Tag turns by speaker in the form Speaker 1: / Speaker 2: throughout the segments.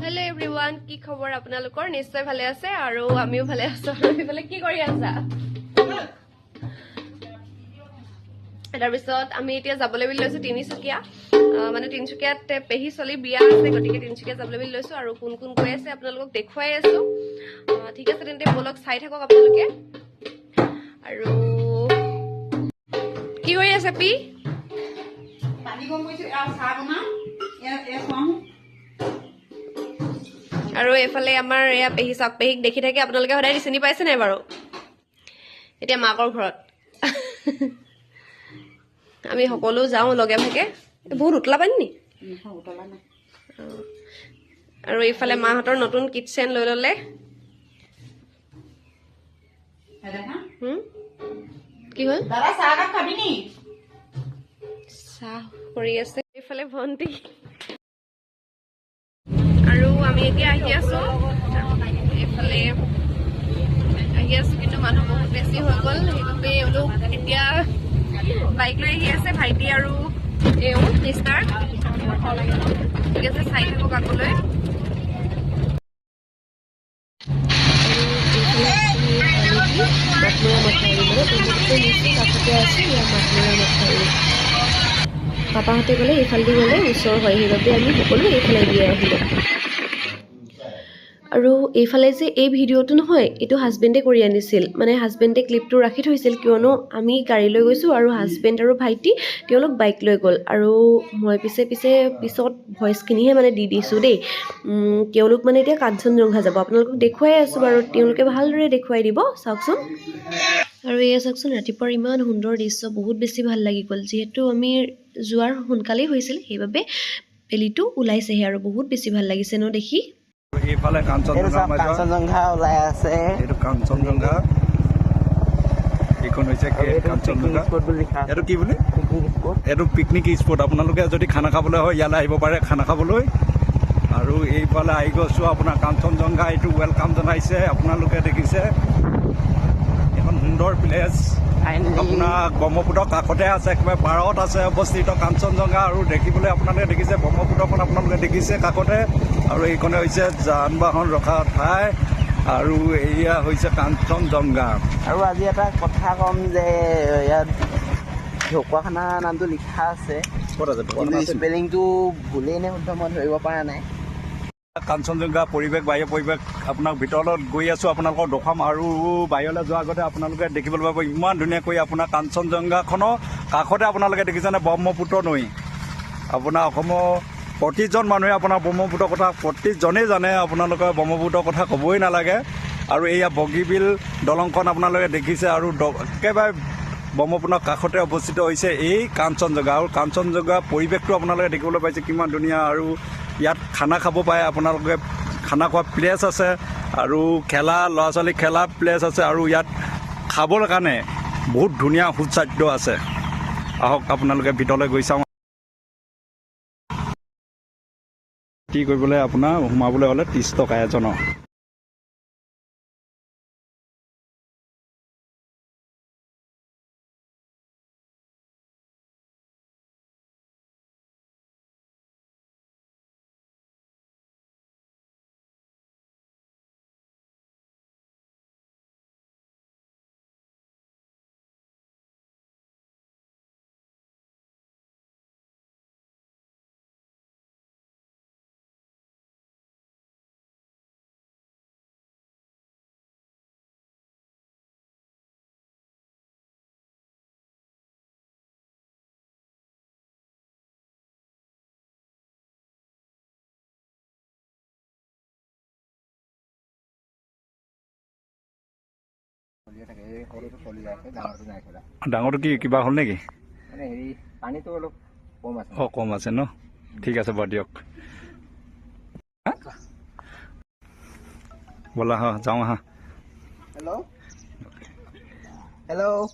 Speaker 1: hello everyone की खबर आपनालोকৰ निश्चय ভালে আছে আৰু আমিও ভালে আছো ইফালে কি কৰি আছা এটাৰ পিছত আমি এতিয়া যাবলৈ বুলি লৈছো তিনিচুকীয়া মানে তিনিচুকীয়াত পেহি চলি বিয়া আছে গতিকে তিনিচুকীয়া যাবলৈ বুলি লৈছো আৰু কোন কোন গৈ আছে আপোনালোকক দেখুৱাই আছো ঠিক আছে তেন্তে বলক চাই থাকক আপোনালোকে আৰু কি হৈ আছে পি
Speaker 2: পানী গম গৈছে আৰু চাহ বনাম এ খুৱাম
Speaker 1: আৰু এফালে আমাৰ এয়া পেহি চাক পেহিক দেখি থাকে আপোনালোকে সদায় চিনি পাইছে নাই বাৰু এতিয়া মাকৰ ঘৰত আমি সকলো যাওঁ লগে ভাগে বহুত উতলা পানী নি আৰু এইফালে মাহঁতৰ নতুন কিটচেন লৈ ললে কি হ'ল
Speaker 2: দাদা চাহ কাপ খাবি নি
Speaker 1: চাহ কৰি আছে এইফালে ভন্টি আৰু আমি এতিয়া আহি আছো এইফালে আহি আছো কিন্তু মানুহ বহুত বেছি হৈ গ'ল সেইবাবে এওঁলোক এতিয়া বাইক লৈ আহি আছে ভাইটি আৰু এওঁ মিষ্টাৰ ঠিক আছে চাই থাকক আগলৈ পাপাহঁতে গ'লে এইফালেদি গ'লে ওচৰ হয় সেইবাবে আমি সকলো এইফালে দিয়ে আহিলোঁ আৰু এইফালে যে এই ভিডিঅ'টো নহয় এইটো হাজবেণ্ডে কৰি আনিছিল মানে হাজবেণ্ডে ক্লিপটো ৰাখি থৈছিল কিয়নো আমি গাড়ী লৈ গৈছোঁ আৰু হাজবেণ্ড আৰু ভাইটি তেওঁলোক বাইক লৈ গ'ল আৰু মই পিছত ভইচখিনিহে মানে দি দিছোঁ দেই তেওঁলোক মানে এতিয়া কাঞ্চনজংঘা যাব আপোনালোকক দেখুৱাই আছোঁ বাৰু তেওঁলোকে ভালদৰে দেখুৱাই দিব চাওকচোন আৰু এয়া চাওকচোন ৰাতিপুৱাৰ ইমান সুন্দৰ দৃশ্য বহুত বেছি ভাল লাগি গ'ল যিহেতু আমি যোৱাৰ সোনকালেই হৈছিল সেইবাবে বেলিটো ওলাইছেহে আৰু বহুত বেছি ভাল লাগিছে ন দেখি
Speaker 3: এইফালে কাঞ্চনজংঘা ওলাই আছে এইটো কাঞ্চনজংঘা এইখন হৈছে কাঞ্চনজংঘা এইটো কি বুলি এইটো পিকনিক স্পট আপোনালোকে যদি খানা খাবলৈ হয় ইয়ালৈ আহিব পাৰে খানা খাবলৈ আৰু এইফালে আহি গৈছোঁ আপোনাৰ কাঞ্চনজংঘা এইটো ৱেলকাম জনাইছে আপোনালোকে দেখিছে এখন সুন্দৰ প্লেচ আপোনাৰ ব্ৰহ্মপুত্ৰৰ কাষতে আছে একেবাৰে পাৰত আছে অৱস্থিত কাঞ্চনজংঘা আৰু দেখিবলৈ আপোনালোকে দেখিছে ব্ৰহ্মপুত্ৰখন আপোনালোকে দেখিছে কাষতে আৰু এইখনে হৈছে যান বাহন ৰখা ঠাই আৰু এয়া হৈছে কাঞ্চনজংঘা
Speaker 4: আৰু আজি এটা কথা ক'ম যে ইয়াত ঢকুৱাখানা নামটো লিখা আছে
Speaker 3: ক'ত আছে
Speaker 4: স্পেলিংটো ভুলেই নে শুদ্ধ মই ধৰিব পৰা নাই
Speaker 3: কাঞ্চনজংঘা পৰিৱেশ বাহিৰৰ পৰিৱেশ আপোনাক ভিতৰত গৈ আছোঁ আপোনালোকক দেখুৱাম আৰু বাহিৰলৈ যোৱাৰ আগতে আপোনালোকে দেখিবলৈ পাব ইমান ধুনীয়াকৈ আপোনাৰ কাঞ্চনজংঘাখনৰ কাষতে আপোনালোকে দেখিছেনে ব্ৰহ্মপুত্ৰ নৈ আপোনাৰ অসমৰ প্ৰতিজন মানুহে আপোনাৰ ব্ৰহ্মপুত্ৰৰ কথা প্ৰতিজনেই জানে আপোনালোকে ব্ৰহ্মপুত্ৰৰ কথা ক'বই নালাগে আৰু এয়া বগীবিল দলংখন আপোনালোকে দেখিছে আৰু একেবাৰে ব্ৰহ্মপুত্ৰৰ কাষতে অৱস্থিত হৈছে এই কাঞ্চনজংঘা আৰু কাঞ্চনজংঘা পৰিৱেশটো আপোনালোকে দেখিবলৈ পাইছে কিমান ধুনীয়া আৰু ইয়াত খানা খাব পাৰে আপোনালোকে খানা খোৱা প্লেচ আছে আৰু খেলা ল'ৰা ছোৱালী খেলা প্লেচ আছে আৰু ইয়াত খাবৰ কাৰণে বহুত ধুনীয়া সুস্বাদ্য আছে আহক আপোনালোকে ভিতৰলৈ গৈ চাওঁ কি কৰিবলৈ আপোনাৰ সোমাবলৈ হ'লে 30 টকা এজনৰ ডাঙৰটো কি কিবা হ'ল নেকি
Speaker 4: পানীটো অলপ কম আছে
Speaker 3: কম আছে ন ঠিক আছে বাৰু দিয়ক ব'লা যাওঁ আহা
Speaker 4: হেল্ল'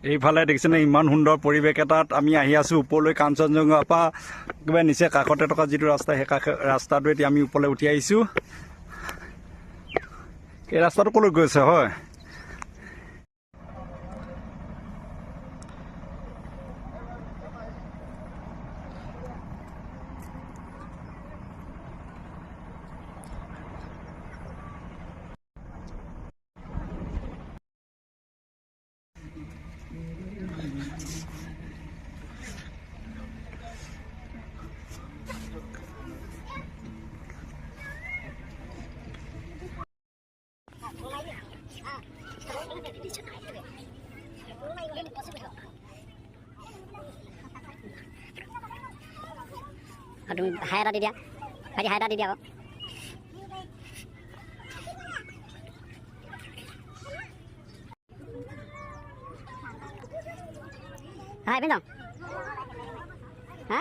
Speaker 3: এইফালে দেখিছেনে ইমান সুন্দৰ পৰিৱেশ এটাত আমি আহি আছোঁ ওপৰলৈ কাঞ্চনজংঘাৰ পৰা একেবাৰে নিচে কাষতে থকা যিটো ৰাস্তা সেই ৰাস্তাটো এতিয়া আমি ওপৰলৈ উঠি আহিছোঁ এই ৰাস্তাটো ক'লৈ গৈছে হয়
Speaker 5: তুমি হাই এটা দি দিয়া ভাইটি হাই এটা দি দিয়া আকৌ হাই পিন যাওঁ হা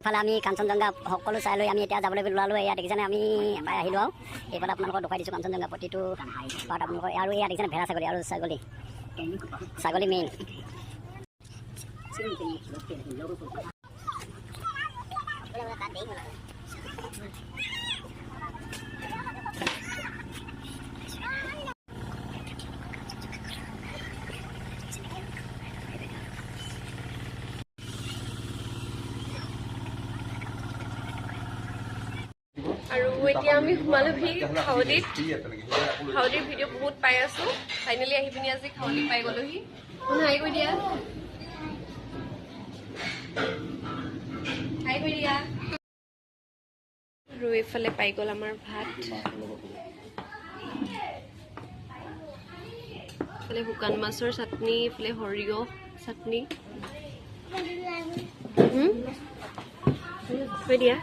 Speaker 5: ইফালে আমি কাঞ্চনজংঘা সকলো চাই লৈ আমি এতিয়া যাবলৈ ওলালোঁ এয়া দেখিছেনে আমি এবাৰ আহিলোঁ আৰু এইফালে আপোনালোকক দেখুৱাই দিছোঁ কাঞ্চনজংঘা প্ৰতিটো পাৰ্ট আপোনালোকৰ আৰু এয়া দেখিছেনে ভেড়া ছাগলী আৰু ছাগলী মেইন
Speaker 1: আৰু এতিয়া আমি সোমালোহি খাৱলীত খাৱলীৰ ভিডিঅ' বহুত পাই আছো ফাইনেলি আহি পিনি আজি খাৱলী পাই গলোহি হাই কৰি দিয়া হাই কৰি দিয়া আৰু এইফালে পাই গ'ল আমাৰ ভাত এইফালে শুকান মাছৰ চাটনি এইফালে সৰিয়হ চাটনি হৈ দিয়া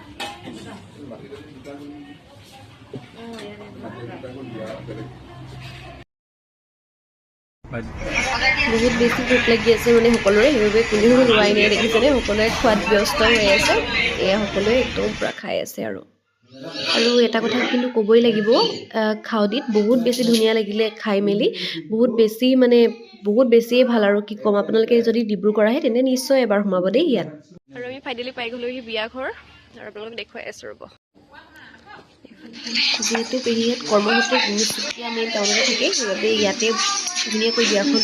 Speaker 1: বহুত বেছি ভোক লাগি আছে মানে সকলোৰে সেইবাবে কোনেও লোৱাই নাই দেখিছেনে সকলোৱে খোৱাত ব্যস্ত হৈ আছে এয়া সকলোৱে একদম পূৰা খাই আছে আৰু এটা কথা কিন্তু ক'বই লাগিব খাৱলীত বহুত বেছি ধুনীয়া লাগিলে খাই মেলি বহুত বেছিয়ে ভাল আৰু কি ক'ম আপোনালোকে যদি ডিব্ৰুগড় আহে তেন্তে নিশ্চয় এবাৰ সোমাব দেই ইয়াত আৰু আমি ফাইনেলি পাই গ'লোহি বিয়া ঘৰ আৰু আপোনালোকক দেখুৱাই আছোঁ ৰ'ব যিহেতু পেহীহঁত কৰ্মসূত্ৰে তিনিচুকীয়া মেইন টাউনতে থাকে সেইবাবে ইয়াতে ধুনীয়াকৈ বিয়াখন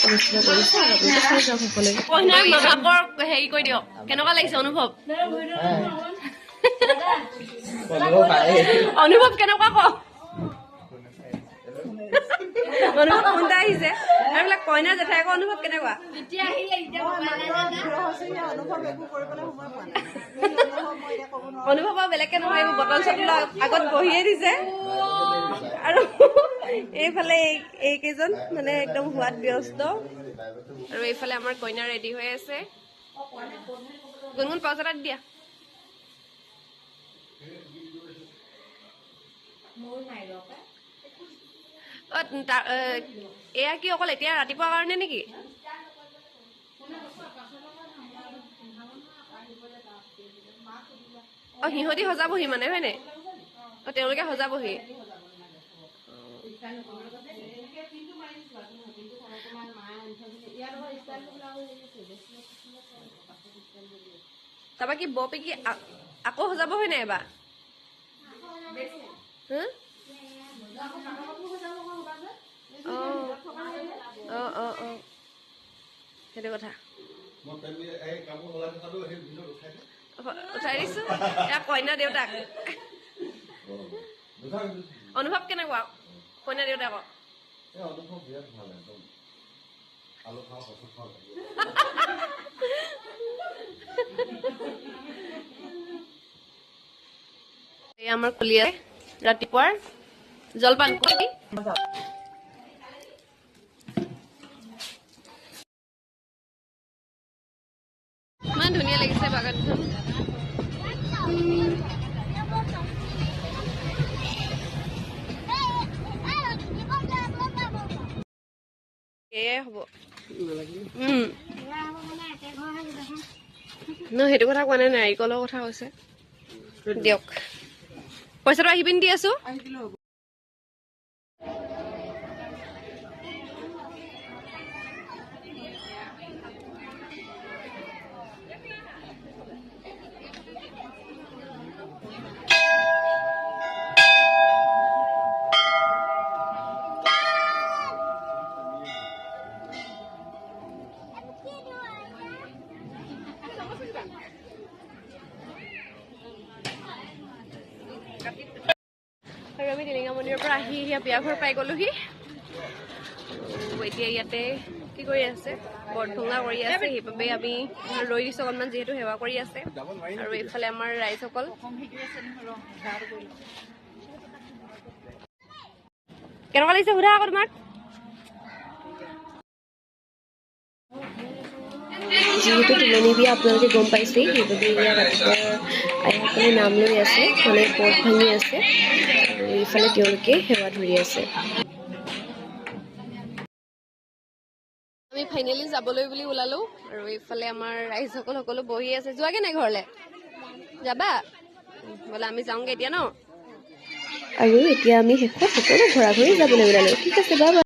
Speaker 1: অনুষ্ঠিত কৰিছে আৰু আপোনালোকে চাই যাওক সকলোৱে হেৰি কৰি দিয়ক কেনেকুৱা লাগিছে অনুভৱ অনুভৱ কেনেকুৱা কওক অনুভৱ কোনটা আহিছে আৰু বোলে কইনা জেঠাইকৰ অনুভৱ কেনেকুৱা অনুভৱ বেলেগকে নহয় এইবোৰ বটল চটল আগত বহিয়ে দিছে আৰু এইফালে এইকেইজন মানে একদম হোৱাত ব্যস্ত আৰু এইফালে আমাৰ কইনা ৰেডি হৈ আছে গুণগুণ পাউচ এটা দিয়া এয়া কি অকল এতিয়া ৰাতিপুৱাৰ কাৰণে নেকি সিহঁতি সজাবহি মানে হয়নে তেওঁলোকে সজাবহি তাৰপৰা কি বপে কি আকৌ সজাব হয় নাই এবাৰ সেইটো কথা উঠাই দিছো এয়া কইনা দেউতাক অনুভৱ কেনেকুৱা কইনা দেউতাকক এই আমাৰ কলিয়াই ৰাতিপুৱাৰ জলপান কৰি ইমান ধুনীয়া লাগিছে বাগানখন এয়াই হ'ব সেইটো কথা কোৱা নাই নাৰিকলৰ কথা কৈছে দিয়ক পইচাটো আহি পিনি দি আছো আৰু আমি টিলিঙা মন্দিৰৰ পৰা আহি বিয়া ঘৰ পাই গলোহি এতিয়া ইয়াতে কি কৰি আছে বৰভঙা কৰি আছে সেইবাবে আমি ৰৈ দিছো অকণমান যিহেতু সেৱা কৰি আছে আৰু এইফালে আমাৰ ৰাইজসকল কেনেকুৱা লাগিছে সোধা আকৌ তোমাক যিহেতু তুলনি বিয়া আপোনালোকে গম পাইছেই সেইবাবে ইয়াত ৰাতিপুৱা আইসকলে নাম লৈ আছে মানে পদ ভাঙি আছে আৰু এইফালে তেওঁলোকে সেৱা ধৰি আছে আমি ফাইনেলি যাবলৈ বুলি ওলালো আৰু এইফালে আমাৰ ৰাইজসকল সকলো বহি আছে যোৱাগে নাই ঘৰলে যাবা বোলে আমি যাওঁগে এতিয়া ন আৰু এতিয়া আমি শেষত সকলো ঘৰা ঘৰি যাবলৈ ওলালো ঠিক আছে বাবা